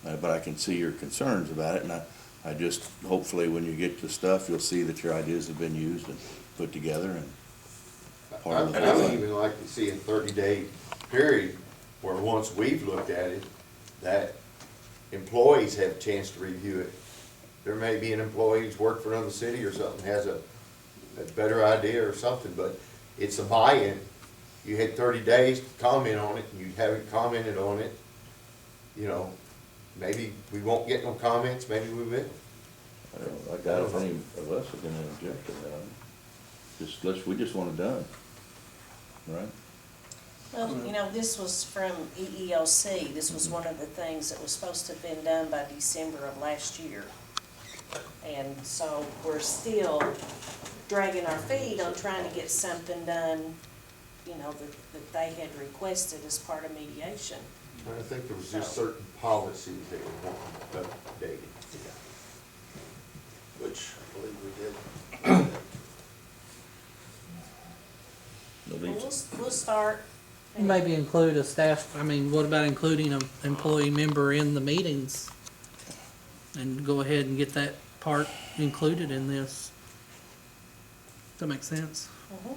But I can see your concerns about it, and I just, hopefully, when you get to stuff, you'll see that your ideas have been used and put together, and part of the I would plan. even like to see a 30-day period where once we've looked at it, that employees have a chance to review it. There may be an employee who's worked for another city or something, has a better idea or something, but it's a buy-in. You had 30 days to comment on it, and you haven't commented on it, you know, maybe we won't get no comments, maybe we will. I doubt if any of us are gonna object to that. We just want it done, right? Well, you know, this was from EEOC. This was one of the things that was supposed to have been done by December of last year. And so we're still dragging our feet on trying to get something done, you know, that they had requested as part of mediation. I think there was just certain policies that were wanting updated. Which I believe we did. We'll start. Maybe include a staff, I mean, what about including an employee member in the meetings? And go ahead and get that part included in this. Does that make sense? Mhm.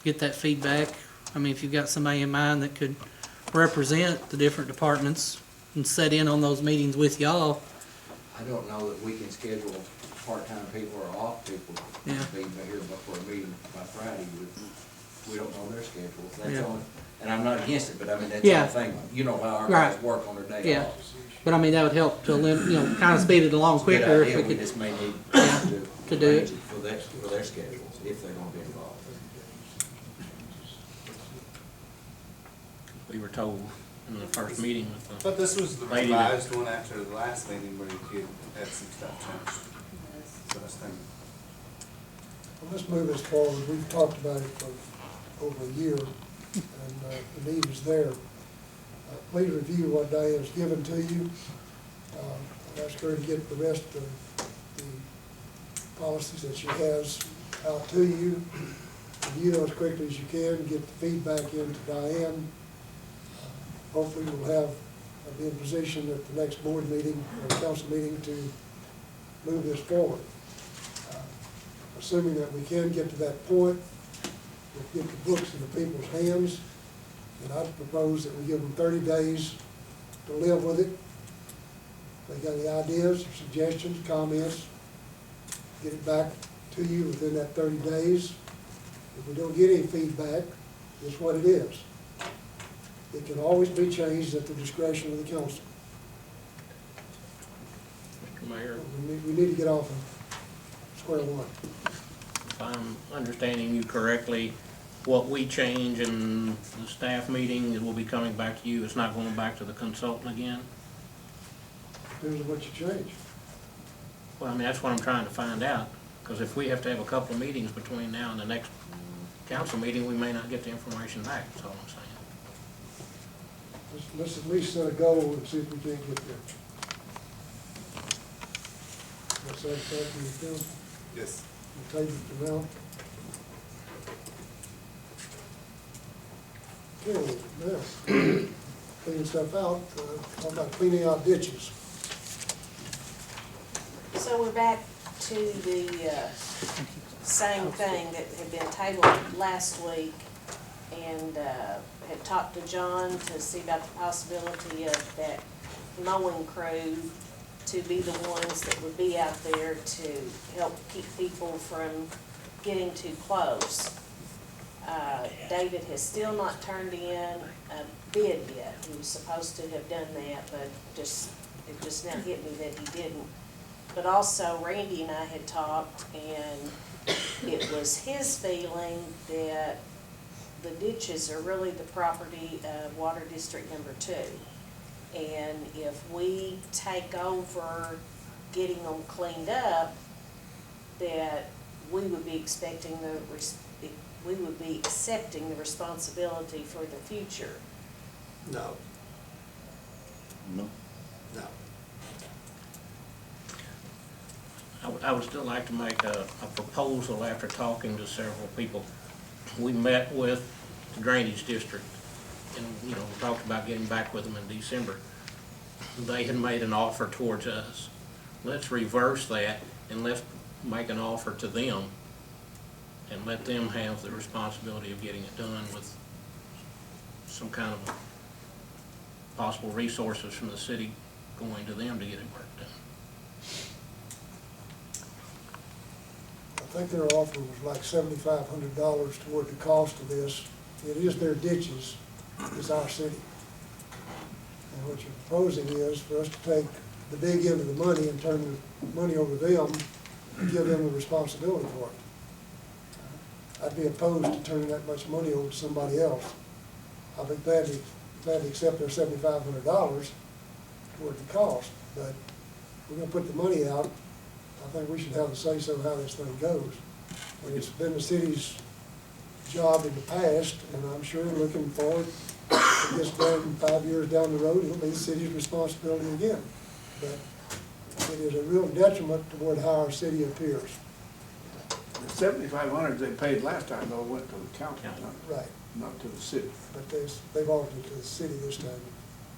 Get that feedback. I mean, if you've got somebody in mind that could represent the different departments and sit in on those meetings with y'all. I don't know that we can schedule part-time people or off people to Yeah. be here before a meeting by Friday. We don't know their schedules. That's Yeah. the only, and I'm not against it, but I mean, that's Yeah. the thing. You know how our Right. guys work on their day Yeah. off. But I mean, that would help to, kind of speed it along Good quicker if idea. we We could. just may need Yeah, to do arrange it. for their schedules, if they're gonna be involved. We were told in the first meeting with the, But this was the Lady revised one after the last meeting where you had some stuff changed. So I think, Well, let's move this forward. We've talked about it for over a year, and the need is there. Please review what Diane's given to you. Ask her to get the rest of the policies that she has out to you. Review those as quickly as you can, get the feedback into Diane. Hopefully we'll be in position at the next board meeting or council meeting to move this forward. Assuming that we can get to that point, we'll get the books in the people's hands, and I'd propose that we give them 30 days to live with it. If they got any ideas, suggestions, comments, get it back to you within that 30 days. If we don't get any feedback, it's what it is. It can always be changed at the discretion of the council. Mr. Mayor, We need to get off of square one. if I'm understanding you correctly, what we change in the staff meeting, it will be coming back to you. It's not going back to the consultant again? Depends on what you change. Well, I mean, that's what I'm trying to find out, because if we have to have a couple of meetings between now and the next council meeting, we may not get the information back, that's all I'm saying. Let's at least set a goal and see if we can get there. What's that, Phil? yes. We'll table it for now. Okay, now, cleaning stuff out, how about cleaning out ditches? So we're back to the same thing that had been tabled last week, and had talked to John to see about the possibility of that mowing crew to be the ones that would be out there to help keep people from getting too close. David has still not turned in a bid yet. He was supposed to have done that, but it just now hit me that he didn't. But also Randy and I had talked, and it was his feeling that the ditches are really the property of Water District Number 2. And if we take over getting them cleaned up, that we would be accepting the responsibility for the future. No, No? no. I would still like to make a proposal after talking to several people. We met with the drainage district and, talked about getting back with them in December. they had made an offer towards us. Let's reverse that and let's make an offer to them and let them have the responsibility of getting it done with some kind of possible resources from the city going to them to get it worked done. I think their offer was like $7,500 toward the cost of this. It is their ditches, it's our city. And what you're proposing is for us to take the big end of the money and turn the money over to them and give them the responsibility for it. I'd be opposed to turning that much money over to somebody else. I'd be glad to accept their $7,500 toward the cost, but if we're gonna put the money out, I think we should have a say-so how this thing goes. And it's been the city's job in the past, and I'm sure looking forward, if this done 5 years down the road, it'll be the city's responsibility again. But it is a real detriment toward how our city appears. The $7,500 they paid last time, though, went to the county, Right. not to the city. But they've offered it to the city this time.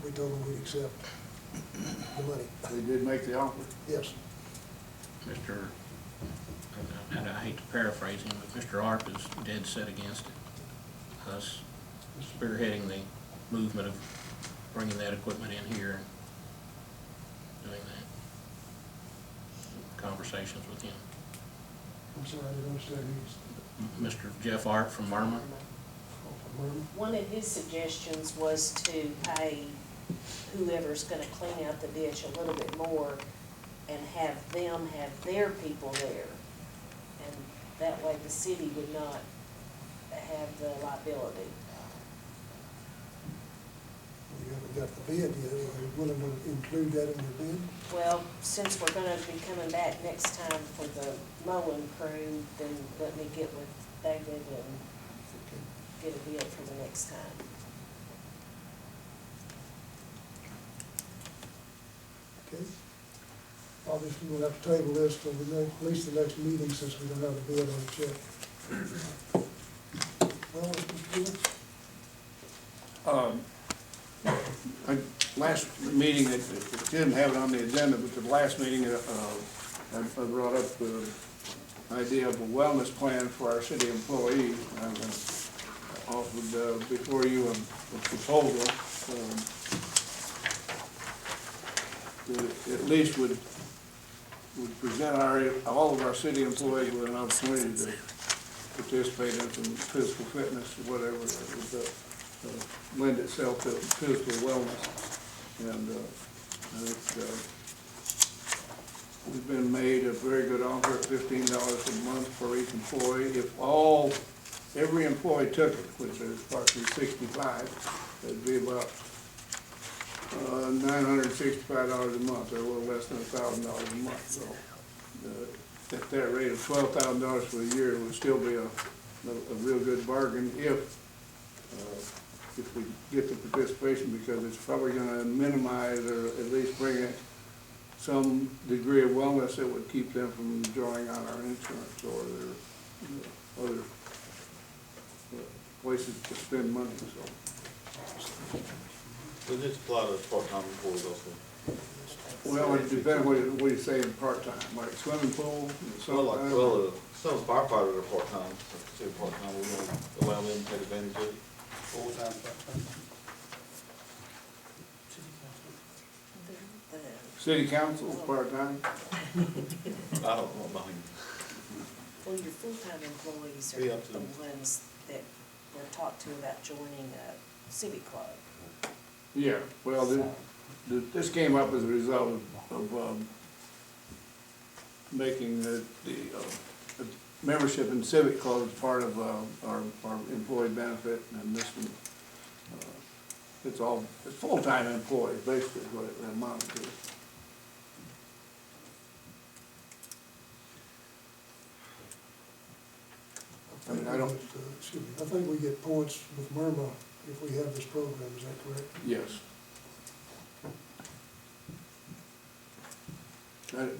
We told them we'd accept the money. They did make the offer. Yes. Mr., and I hate to paraphrase him, but Mr. Arp is dead set against it. Us spearheading the movement of bringing that equipment in here and doing that. Conversations with him. I'm sorry, I didn't understand who's. Mr. Jeff Arp from Murmur. One of his suggestions was to pay whoever's gonna clean out the ditch a little bit more and have them have their people there. And that way the city would not have the liability. You haven't got the bid yet. Are you willing to include that in your bid? Well, since we're gonna be coming back next time for the mowing crew, then let me get with David and get a bid for the next time. Okay. Obviously, we'll have to table this till at least the next meeting, since we don't have a bid on it yet. Well, Mr. Brewer? Last meeting, it didn't have it on the agenda, but the last meeting, I brought up the idea of a wellness plan for our city employees. I offered before you a proposal that at least would present all of our city employees with an opportunity to participate in some physical fitness or whatever that would lend itself to physical wellness. And I think we've been made a very good offer at $15 a month for each employee. If every employee took it, which is approximately 65, it'd be about $965 a month, or a little less than $1,000 a month. So at that rate of $12,000 for the year, it would still be a real good bargain if we get the participation, because it's probably going to minimize or at least bring in some degree of wellness that would keep them from drawing on our insurance or their other places to spend money. So this apply to part-time employees also? Well, it depends what you say in part-time, like swimming pool. Some firefighters are part-time, say part-time, we don't allow them to take advantage of it. Full-time, part-time. City council, part-time. I don't know about him. Well, your full-time employees are Be up to the them. ones that were talked to about joining a civic club. Yeah, well, this came up as a result of making the membership in civic clubs part of our employee benefit, and this one, it's full-time employees, basically, is what it amounts to. I think we get points with Murmur if we have this program, is that correct? Yes.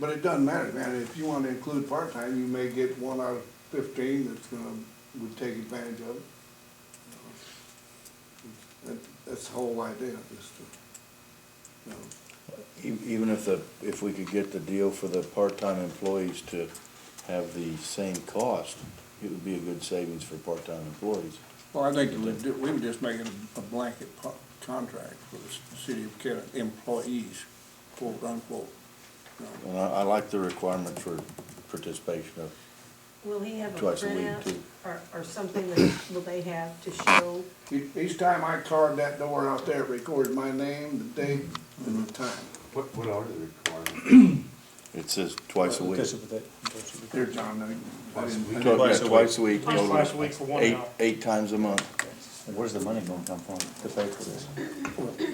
But it doesn't matter, man. If you want to include part-time, you may get 1 out of 15 would take advantage of it. That's the whole idea, is to, Even if we could get the deal for the part-time employees to have the same cost, it would be a good savings for part-time employees. Well, I think we would just make it a blanket contract for the city of Kennett employees, quote unquote. You know. And I like the requirement for participation of Will he have a twice a week printout too. or something that will they have to show? Each time I card that door out there, it records my name, the date, and the time. What are the requirements? It says twice a week. Here, John, I didn't. Twice a week. Twice a week for 1 hour. Eight times a month. Where's the money gonna come from to pay for this?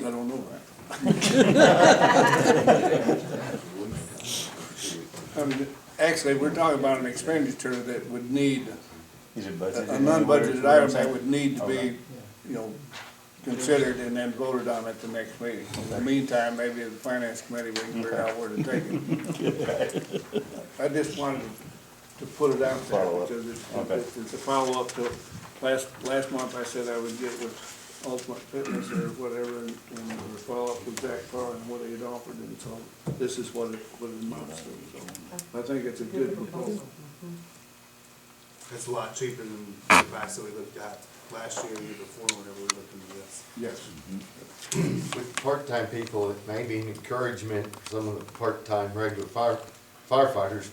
I don't know that. I mean, actually, we're talking about an expenditure that would need, Is it a budgeted? non-budgeted item that would need to be, you know, considered and then voted on at the next meeting. In the meantime, maybe as a finance committee, we can figure out where to take it. I just wanted to put it out there Follow up. because it's a follow-up to, last month I said I would get with Ultimate Fitness or whatever and follow up with Jack Carr and what he had offered, and so this is what it amounts to, so I think it's a good proposal. It's a lot cheaper than the price that we looked at last year, year before, whenever we looked into this. Yes. With part-time people, it may be an encouragement for some of the part-time regular firefighters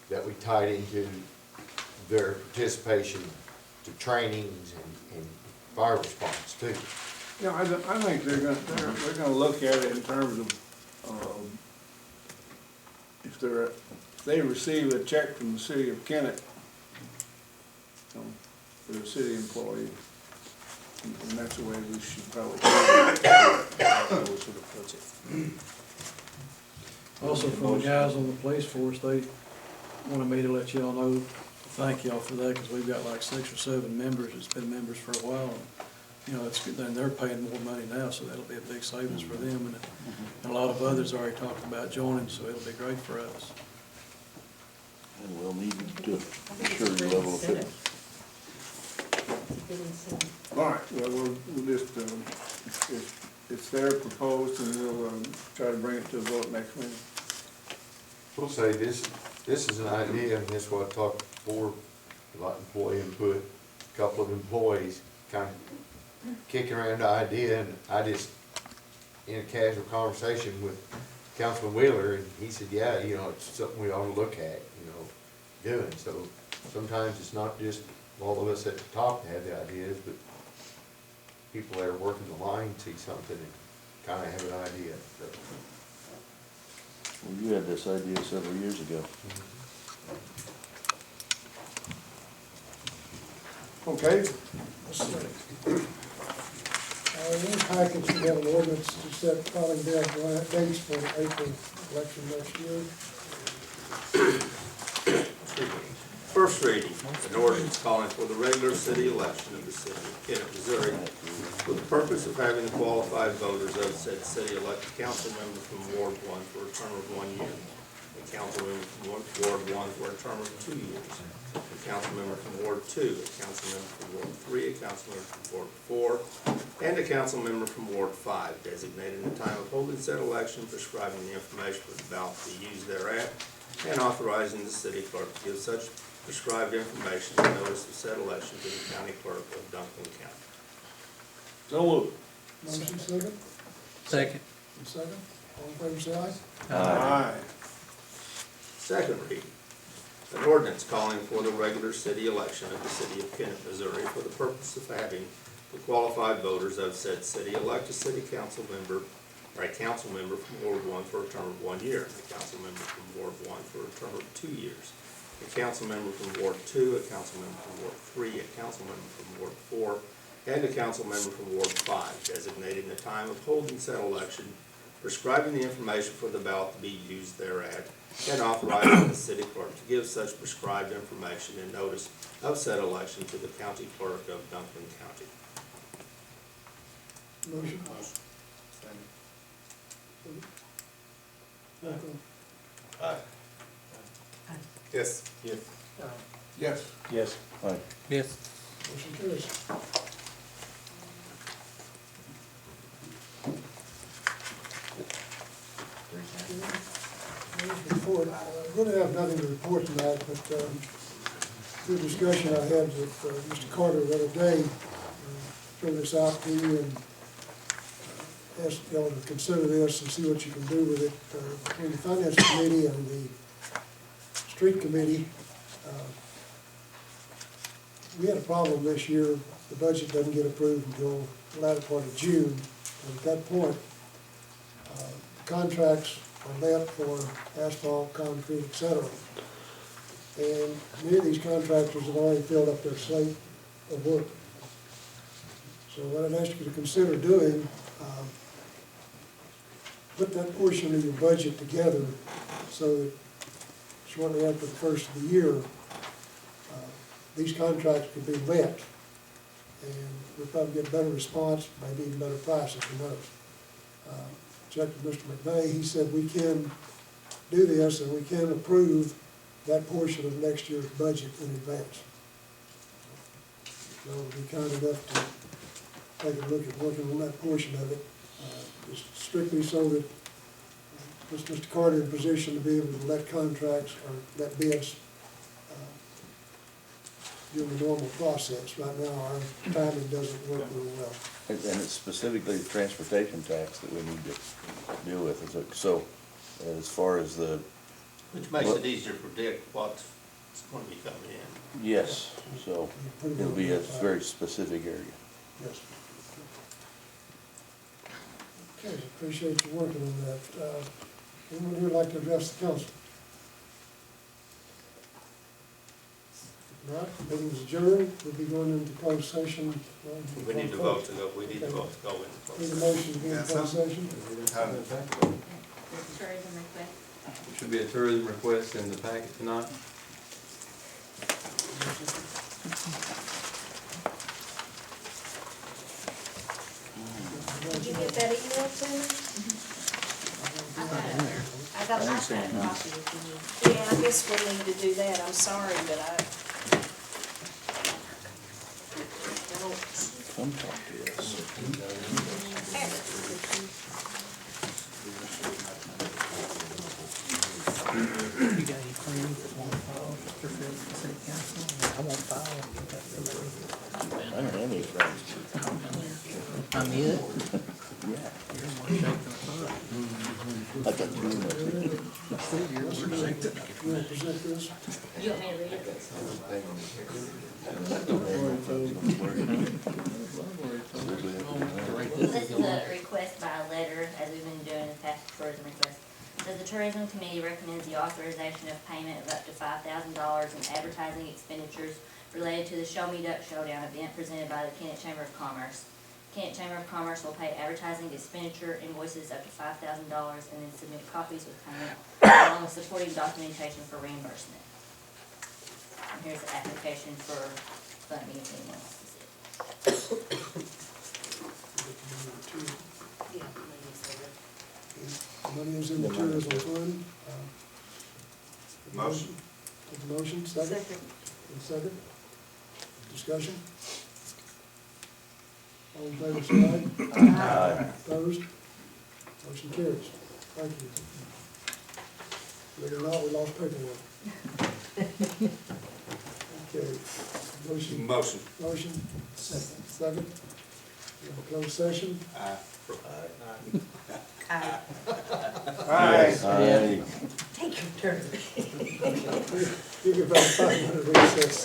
that we tied into their participation to trainings and fire response too. Yeah, I think they're gonna look at it in terms of, if they receive a check from the city of Kennett, for a city employee, and that's the way we should probably do it. Also, from the guys on the police force, they wanted me to let y'all know, thank y'all for that, because we've got like 6 or 7 members that's been members for a while. You know, it's good, and they're paying more money now, so that'll be a big savings for them, and a lot of others already talked about joining, so it'll be great for us. And we'll need to ensure your level of fitness. All right, well, we'll just, it's there proposed, and we'll, try to bring it to a vote next meeting. We'll say this is an idea, and this is what I talked before, about employee input, a couple of employees kind of kicking around the idea, and I just, in a casual conversation with Councilman Wheeler, and he said, yeah, you know, it's something we ought to look at, you know, doing. So sometimes it's not just all of us at the top that have the ideas, but people that are working the line see something and kind of have an idea, so. Well, you had this idea several years ago. Okay, In the package, we have an ordinance to set filing dates for the April election next year. First reading, an ordinance calling for the regular city election of the city of Kennett, Missouri, for the purpose of having the qualified voters of said city elect a council member from Ward 1 for a term of 1 year, a council member from Ward 1 for a term of 2 years, a council member from Ward 2, a council member from Ward 3, a council member from Ward 4, and a council member from Ward 5, designating the time of holding said election, prescribing the information for the ballot to be used thereat, and authorizing the city clerk to give such prescribed information and notice of said election to the county clerk of Duncan County. so moved. Motion second, Second. second, all in favor, say aye. Aye. Second reading, an ordinance calling for the regular city election of the city of Kennett, Missouri, for the purpose of having the qualified voters of said city elect a city council member, or a council member from Ward 1 for a term of 1 year, and a council member from Ward 1 for a term of 2 years, a council member from Ward 2, a council member from Ward 3, a council member from Ward 4, and a council member from Ward 5, designating the time of holding said election, prescribing the information for the ballot to be used thereat, and authorizing the city clerk to give such prescribed information and notice of said election to the county clerk of Duncan County. Motion. Roll call. Yes. Yes. Yes. Aye. Yes. Motion carries. Report. I'm gonna have nothing to report tonight, but, through discussion I had with, Mr. Carter the other day, throw this out to you and ask y'all to consider this and see what you can do with it, between the finance committee and the street committee. We had a problem this year, the budget doesn't get approved until the latter part of June, and at that point, the contracts are let for asphalt, concrete, et cetera. And many of these contractors have already filled up their slate of work. So what I'd ask you to consider doing, put that portion of your budget together so that shortly after the first of the year, these contracts could be let, and we'll probably get better response, maybe even better prices, who knows. Checked with Mr. McVeigh, he said we can do this and we can approve that portion of next year's budget in advance. So be kind enough to take a look at working on that portion of it, just strictly so that puts Mr. Carter in position to be able to let contracts or let bids during the normal process. Right now, our timing doesn't work real well. And it's specifically the transportation tax that we need to deal with. So as far as the. Which makes it easier to predict what's going to be coming in. Yes, so it'll be a very specific area. Yes. Okay, appreciate you working on that. Anyone here would like to address the council? All right, meeting's adjourned. We'll be going into closed session. We need to vote to go, we need to vote to go in. Need a motion to be in closed session? Tourism request. Should be a tourism request in the packet tonight. Did you get that email to me? I got a copy if you need. Yeah, I guess we need to do that, I'm sorry, but I don't. Come talk to us. have it. You got any friends that want to file for the city council? I won't file and get that somebody. I don't have any friends. I'm it. Yeah. You're more shaking than I thought. I got two of them. You're more shaking. You want to present this? You want me to read it? This is a request by letter, as we've been doing in the past tourism request. Says the tourism committee recommends the authorization of payment of up to $5,000 in advertising expenditures related to the Show Me Duck Showdown event presented by the Kennett Chamber of Commerce. Kennett Chamber of Commerce will pay advertising expenditure invoices up to $5,000 and then submit copies with payment along with supporting documentation for reimbursement. And here's the application for funding if anyone wants to see it. Yeah, maybe so. Money is in the tourism fund. Motion. Motion, second? And second? Discussion? All in favor, say aye. Aye. Opposed? Motion carries. Thank you. Believe it or not, we lost paperwork. Okay. Motion. Motion. Second. We have a closed session. Aye. Aye. Take your turn. Give you about 5 minute recess.